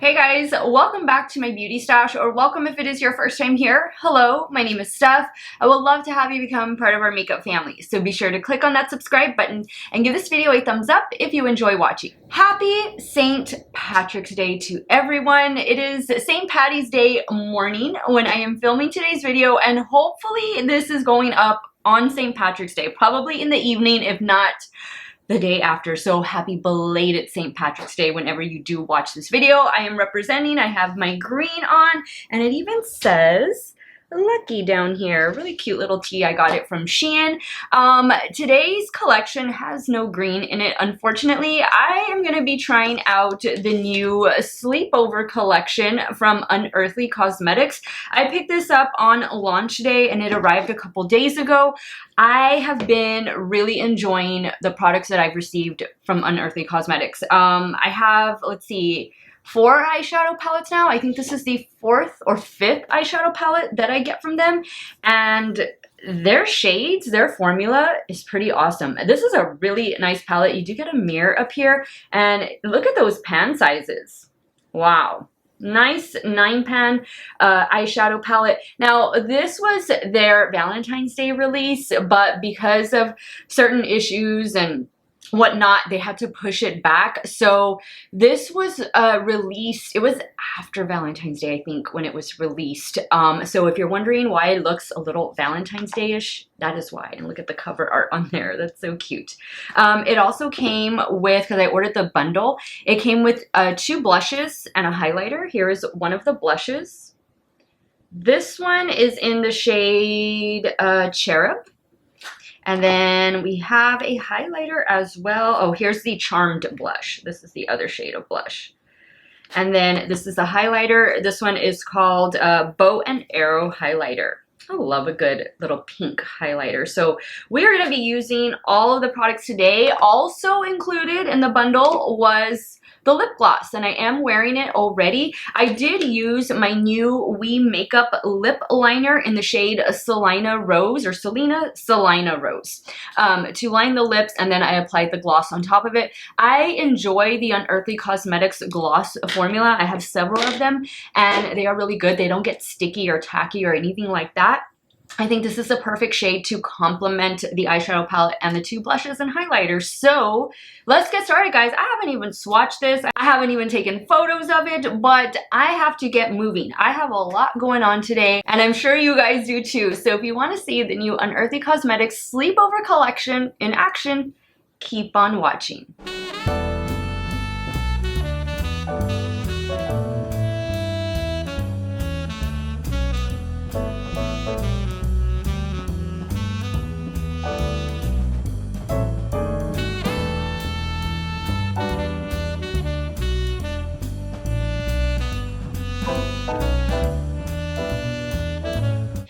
Hey guys, welcome back to my beauty stash, or welcome if it is your first time here. Hello, my name is Steff. I would love to have you become part of our makeup family, so be sure to click on that subscribe button and give this video a thumbs up if you enjoy watching. Happy St. Patrick's Day to everyone. It is St. Patty's Day morning when I am filming today's video, and hopefully this is going up on St. Patrick's Day, probably in the evening, if not the day after. So happy belated St. Patrick's Day whenever you do watch this video. I am representing, I have my green on, and it even says Lucky down here. Really cute little tee. I got it from Shein. Today's collection has no green in it, unfortunately. I am going to be trying out the new Sleepover collection from Unearthly Cosmetics. I picked this up on launch day and it arrived a couple days ago. I have been really enjoying the products that I've received from Unearthly Cosmetics. I have, let's see, 4 eyeshadow palettes now. I think this is the 4th or 5th eyeshadow palette that I get from them, and their shades, their formula is pretty awesome. This is a really nice palette. You do get a mirror up here, and look at those pan sizes. Wow. Nice 9-pan eyeshadow palette. Now, this was their Valentine's Day release, but because of certain issues and whatnot, they had to push it back. So this was released, it was after Valentine's Day, I think, when it was released. So if you're wondering why it looks a little Valentine's Day-ish, that is why. And look at the cover art on there. That's so cute. It also came with, because I ordered the bundle, it came with 2 blushes and a highlighter. Here is one of the blushes. This one is in the shade Cherub. And then we have a highlighter as well. Oh, here's the Charmed blush. This is the other shade of blush. And then this is the highlighter. This one is called Bow and Arrow Highlighter. I love a good little pink highlighter. So we're going to be using all of the products today. Also included in the bundle was the lip gloss, and I am wearing it already. I did use my new We Makeup lip liner in the shade Salina Rose, or Salina Rose, to line the lips, and then I applied the gloss on top of it. I enjoy the Unearthly Cosmetics gloss formula. I have several of them, and they are really good. They don't get sticky or tacky or anything like that. I think this is a perfect shade to complement the eyeshadow palette and the 2 blushes and highlighters. So let's get started, guys. I haven't even swatched this. I haven't even taken photos of it, but I have to get moving. I have a lot going on today, and I'm sure you guys do too. So if you want to see the new Unearthly Cosmetics Sleepover collection in action, keep on watching.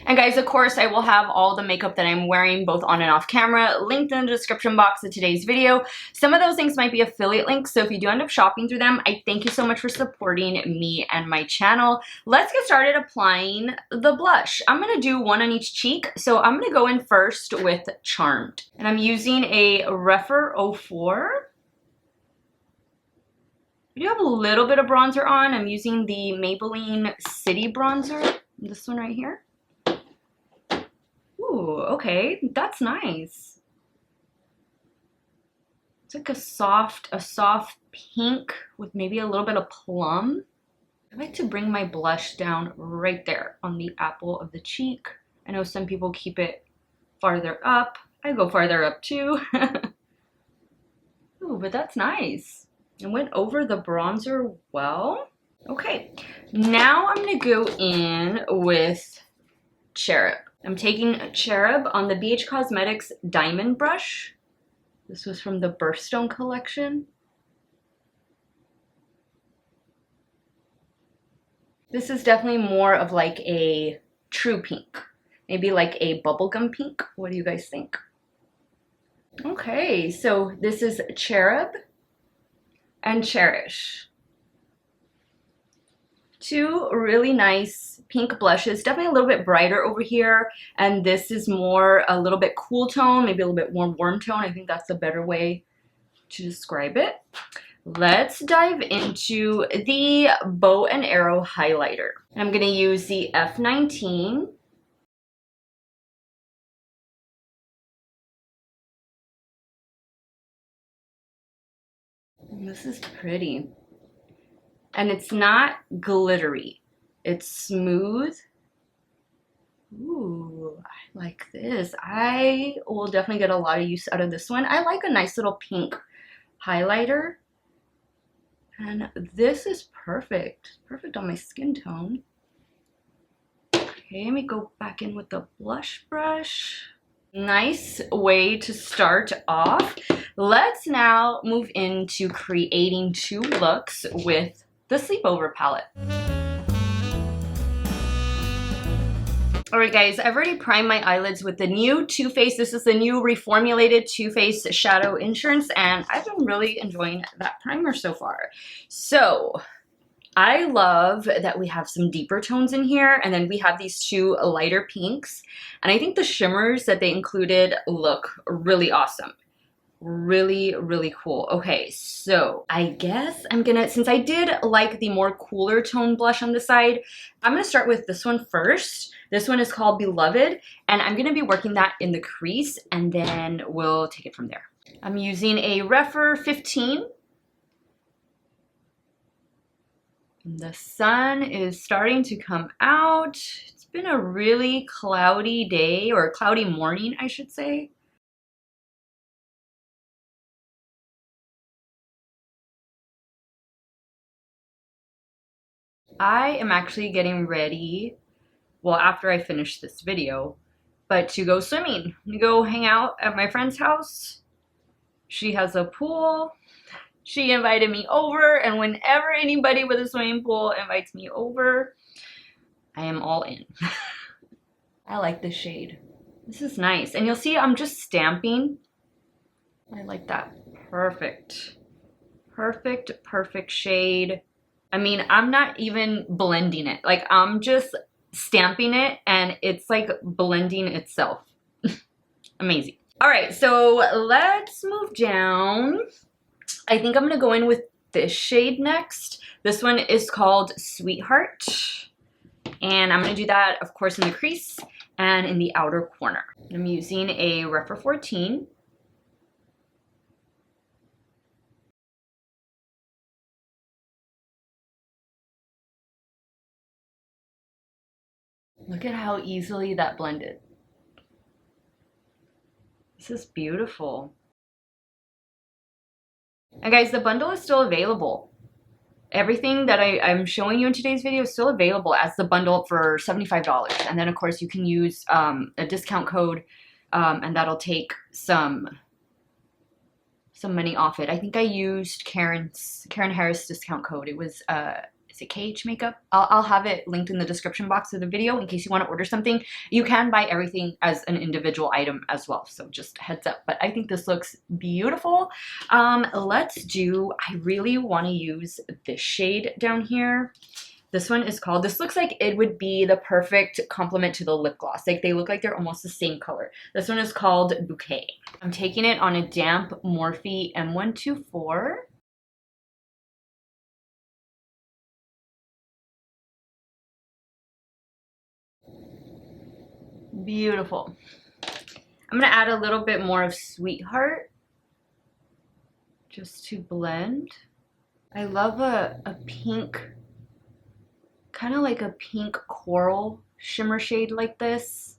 And guys, of course, I will have all the makeup that I'm wearing both on and off camera linked in the description box of today's video. Some of those things might be affiliate links, so if you do end up shopping through them, I thank you so much for supporting me and my channel. Let's get started applying the blush. I'm going to do one on each cheek, so I'm going to go in first with Charmed. And I'm using a Rephr 04. I do have a little bit of bronzer on. I'm using the Maybelline City bronzer, this one right here. Ooh, okay, that's nice. It's like a soft pink with maybe a little bit of plum. I like to bring my blush down right there on the apple of the cheek. I know some people keep it farther up. I go farther up too. Ooh, but that's nice. It went over the bronzer well. Okay, now I'm gonna go in with Cherub. I'm taking Cherub on the BH Cosmetics Diamond Brush. This was from the Birthstone collection. This is definitely more of like a true pink. Maybe like a bubblegum pink. What do you guys think? Okay, so this is Cherub and Cherish. 2 really nice pink blushes, definitely a little bit brighter over here, and this is more a little bit cool tone, maybe a little bit more warm tone. I think that's a better way to describe it. let's dive into the bow and arrow highlighter. I'm going to use the F19. This is pretty. And it's not glittery. It's smooth. Ooh, I like this. I will definitely get a lot of use out of this one. I like a nice little pink highlighter. And this is perfect. Perfect on my skin tone. Okay, let me go back in with the blush brush. Nice way to start off. Let's now move into creating two looks with the Sleepover palette. Alright guys, I've already primed my eyelids with the new Too Faced. This is the new reformulated Too Faced Shadow Insurance, and I've been really enjoying that primer so far. So, I love that we have some deeper tones in here, and then we have these two lighter pinks. And I think the shimmers that they included look really awesome. Really, really cool. Okay, so I guess I'm gonna, since I did like the more cooler tone blush on the side, I'm gonna start with this one first. This one is called Beloved, and I'm gonna be working that in the crease, and then we'll take it from there. I'm using a Refer 15. The sun is starting to come out. It's been a really cloudy day, or cloudy morning, I should say. I am actually getting ready, well, after I finish this video, but to go swimming. To go hang out at my friend's house. She has a pool. She invited me over, and whenever anybody with a swimming pool invites me over, I am all in. I like this shade. This is nice. And you'll see I'm just stamping. I like that. Perfect. Perfect, perfect shade. I mean, I'm not even blending it. Like, I'm just stamping it, and it's like blending itself. Amazing. All right, so let's move down. I think I'm gonna go in with this shade next. This one is called Sweetheart. And I'm gonna do that, of course, in the crease and in the outer corner. I'm using a Refer 14. Look at how easily that blended. This is beautiful. And guys, the bundle is still available. Everything that I'm showing you in today's video is still available as the bundle for $75. And then, of course, you can use a discount code, and that'll take some money off it. I think I used Karen Harris discount code. It was is it KHMAKEUP? I'll have it linked in the description box of the video in case you want to order something. You can buy everything as an individual item as well, so just heads up. But I think this looks beautiful. Let's do, I really want to use this shade down here. This one is called, this looks like it would be the perfect complement to the lip gloss. Like, they look like they're almost the same color. This one is called Bouquet. I'm taking it on a damp Morphe M124. Beautiful. I'm gonna add a little bit more of Sweetheart just to blend. I love a pink, kind of like a pink coral shimmer shade like this.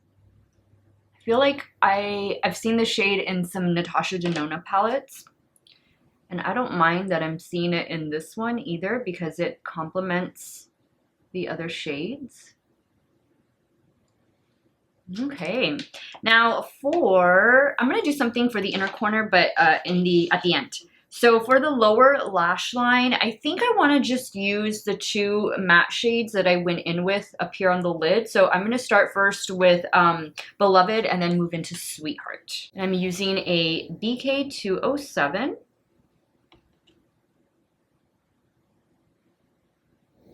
I feel like I've seen this shade in some Natasha Denona palettes, and I don't mind that I'm seeing it in this one either because it complements the other shades. Okay, now I'm gonna do something for the inner corner, but at the end. So for the lower lash line, I think I want to just use the two matte shades that I went in with up here on the lid. So I'm gonna start first with Beloved and then move into Sweetheart. And I'm using a BK207.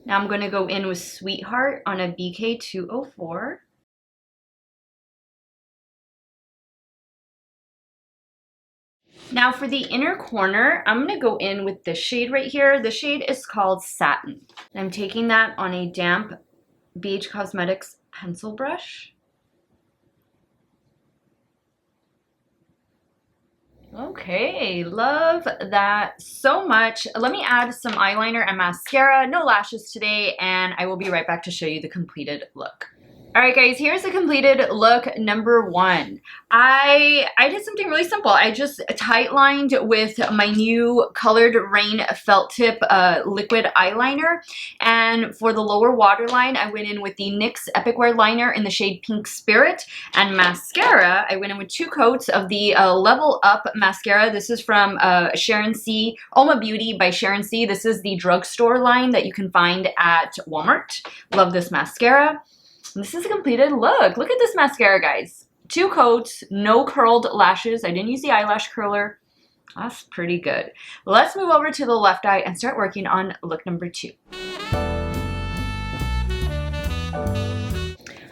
Now I'm gonna go in with Sweetheart on a BK204. Now for the inner corner, I'm going to go in with this shade right here. The shade is called Satin. I'm taking that on a damp BH Cosmetics pencil brush. Okay, love that so much. Let me add some eyeliner and mascara. No lashes today, and I will be right back to show you the completed look. All right, guys, here's the completed look number 1. I did something really simple. I just tight lined with my new colored Rine felt tip liquid eyeliner. And for the lower waterline, I went in with the NYX Epic Wear liner in the shade Pink Spirit. And mascara, I went in with 2 coats of the Level Up mascara. This is from Sharon C. Uoma Beauty by Sharon C. This is the drugstore line that you can find at Walmart. Love this mascara. This is a completed look. Look at this mascara, guys. 2 coats, no curled lashes. I didn't use the eyelash curler. That's pretty good. Let's move over to the left eye and start working on look number 2.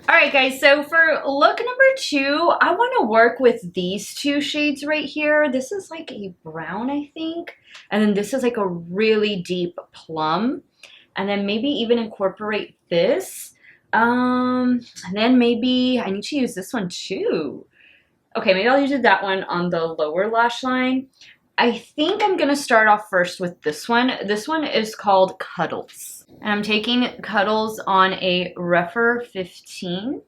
All right, guys, so for look number 2, I want to work with these 2 shades right here. This is like a brown, I think. And then this is like a really deep plum. And then maybe even incorporate this. And then maybe I need to use this one too. Okay, maybe I'll use that one on the lower lash line. I think I'm gonna start off first with this one. This one is called Cuddles. And I'm taking Cuddles on a Rephr 15.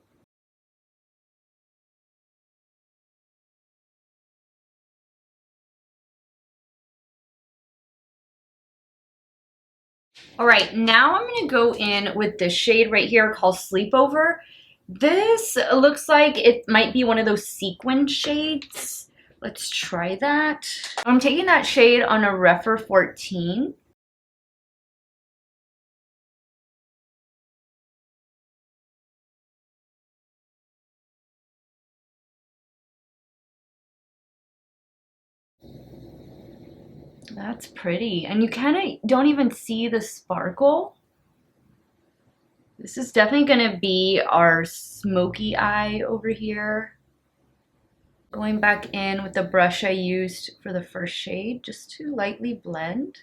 All right, now I'm gonna go in with this shade right here called Sleepover. This looks like it might be one of those sequin shades. Let's try that. I'm taking that shade on a Rephr 14. That's pretty. And you kind of don't even see the sparkle. This is definitely going to be our smoky eye over here. Going back in with the brush I used for the first shade, just to lightly blend.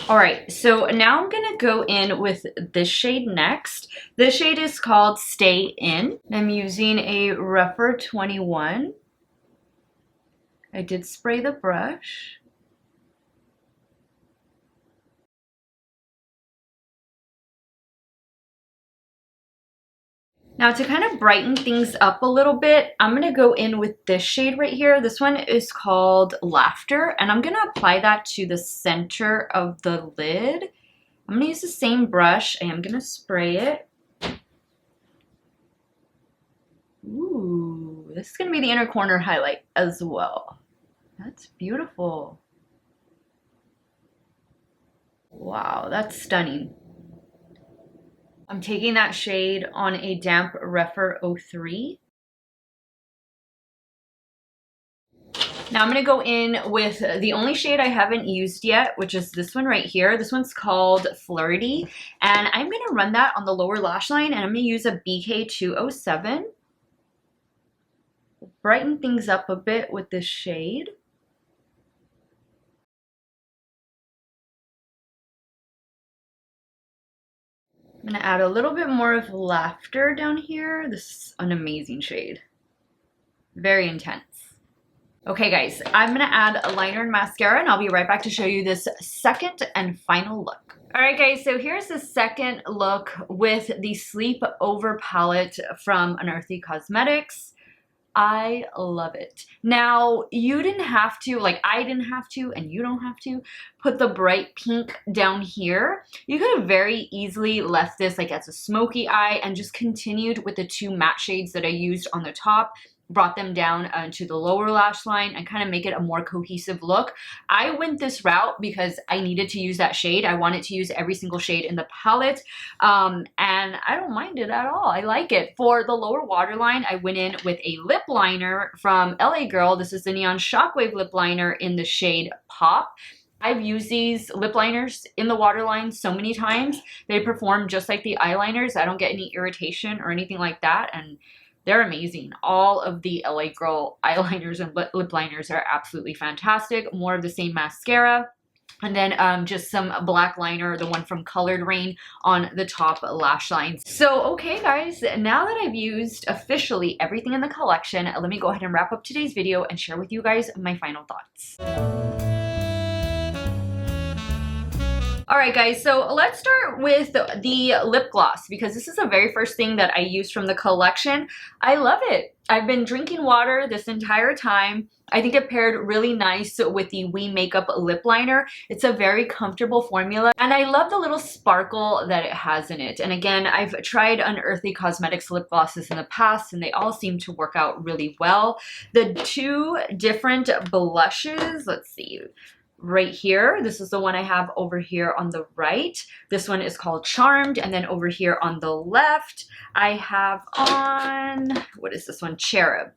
All right, so now I'm going to go in with this shade next. This shade is called Stay In. I'm using a Rephr 21. I did spray the brush. Now to kind of brighten things up a little bit, I'm going to go in with this shade right here. This one is called Laughter, and I'm going to apply that to the center of the lid. I'm going to use the same brush, and I'm going to spray it. Ooh, this is going to be the inner corner highlight as well. That's beautiful. Wow, that's stunning. I'm taking that shade on a damp Rephr 03. Now I'm going to go in with the only shade I haven't used yet, which is this one right here. This one's called Flirty, and I'm going to run that on the lower lash line, and I'm going to use a BK 207. Brighten things up a bit with this shade. I'm going to add a little bit more of Laughter down here. This is an amazing shade. Very intense. Okay, guys, I'm going to add a liner and mascara, and I'll be right back to show you this second and final look. All right, guys, so here's the second look with the Sleepover palette from Unearthly Cosmetics. I love it. Now, you didn't have to, like I didn't have to, and you don't have to, put the bright pink down here. You could have very easily left this like as a smoky eye and just continued with the 2 matte shades that I used on the top, brought them down to the lower lash line and kind of make it a more cohesive look. I went this route because I needed to use that shade. I wanted to use every single shade in the palette, and I don't mind it at all. I like it. For the lower waterline, I went in with a lip liner from LA Girl. This is the Neon Shockwave lip liner in the shade Pop. I've used these lip liners in the waterline so many times. They perform just like the eyeliners. I don't get any irritation or anything like that, and they're amazing. All of the LA Girl eyeliners and lip liners are absolutely fantastic. More of the same mascara. And then just some black liner, the one from Colored Rain, on the top lash lines. So, okay guys, now that I've used officially everything in the collection, let me go ahead and wrap up today's video and share with you guys my final thoughts. Alright guys, so let's start with the lip gloss, because this is the very first thing that I used from the collection. I love it. I've been drinking water this entire time. I think it paired really nice with the We Makeup lip liner. It's a very comfortable formula, and I love the little sparkle that it has in it. And again, I've tried Unearthly Cosmetics lip glosses in the past, and they all seem to work out really well. The two different blushes, let's see, right here, this is the one I have over here on the right. This one is called Charmed, and then over here on the left I have on, what is this one, Cherub.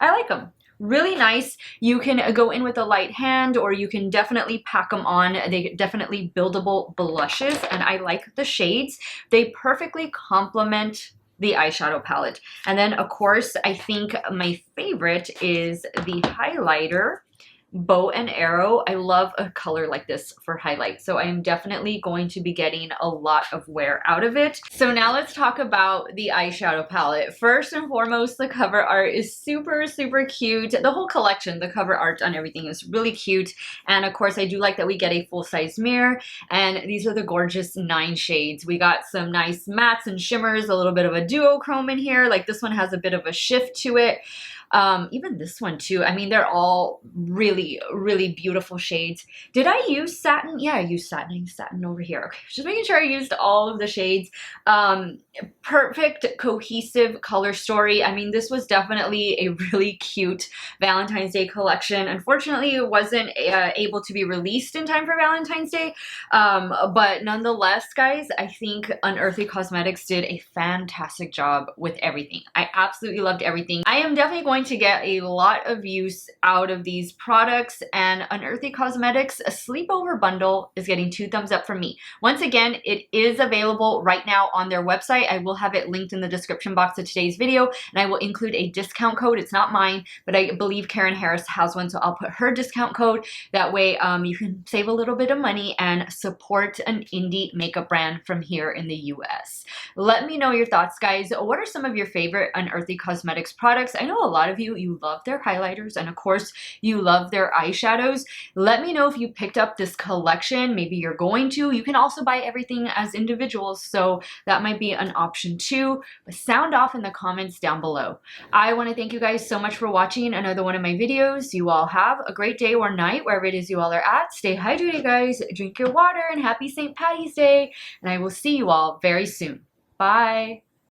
I like them. Really nice. You can go in with a light hand, or you can definitely pack them on. They definitely buildable blushes, and I like the shades. They perfectly complement the eyeshadow palette. And then of course, I think my favorite is the highlighter, Bow and Arrow. I love a color like this for highlight, so I am definitely going to be getting a lot of wear out of it. So now let's talk about the eyeshadow palette. First and foremost, the cover art is super, super cute. The whole collection, the cover art on everything is really cute. And of course, I do like that we get a full-size mirror, and these are the gorgeous 9 shades. We got some nice mattes and shimmers, a little bit of a duochrome in here. Like this one has a bit of a shift to it. Even this one too. I mean, they're all really, really beautiful shades. Did I use satin? Yeah, I used satin. I used satin over here. Okay, just making sure I used all of the shades. Perfect cohesive color story. I mean, this was definitely a really cute Valentine's Day collection. Unfortunately, it wasn't able to be released in time for Valentine's Day. But nonetheless, guys, I think Unearthly Cosmetics did a fantastic job with everything. I absolutely loved everything. I am definitely going to get a lot of use out of these products, and Unearthly Cosmetics a Sleepover bundle is getting 2 thumbs up from me. Once again, it is available right now on their website. I will have it linked in the description box of today's video, and I will include a discount code. It's not mine, but I believe Karen Harris has one, so I'll put her discount code. That way you can save a little bit of money and support an indie makeup brand from here in the US. Let me know your thoughts, guys. What are some of your favorite Unearthly Cosmetics products? I know a lot of you love their highlighters, and of course you love their eyeshadows. Let me know if you picked up this collection. Maybe you're going to. You can also buy everything as individuals, so that might be an option too. But sound off in the comments down below. I want to thank you guys so much for watching another one of my videos. You all have a great day or night wherever it is you all are at. Stay hydrated, guys. Drink your water, and happy St. Patty's Day. And I will see you all very soon. Bye.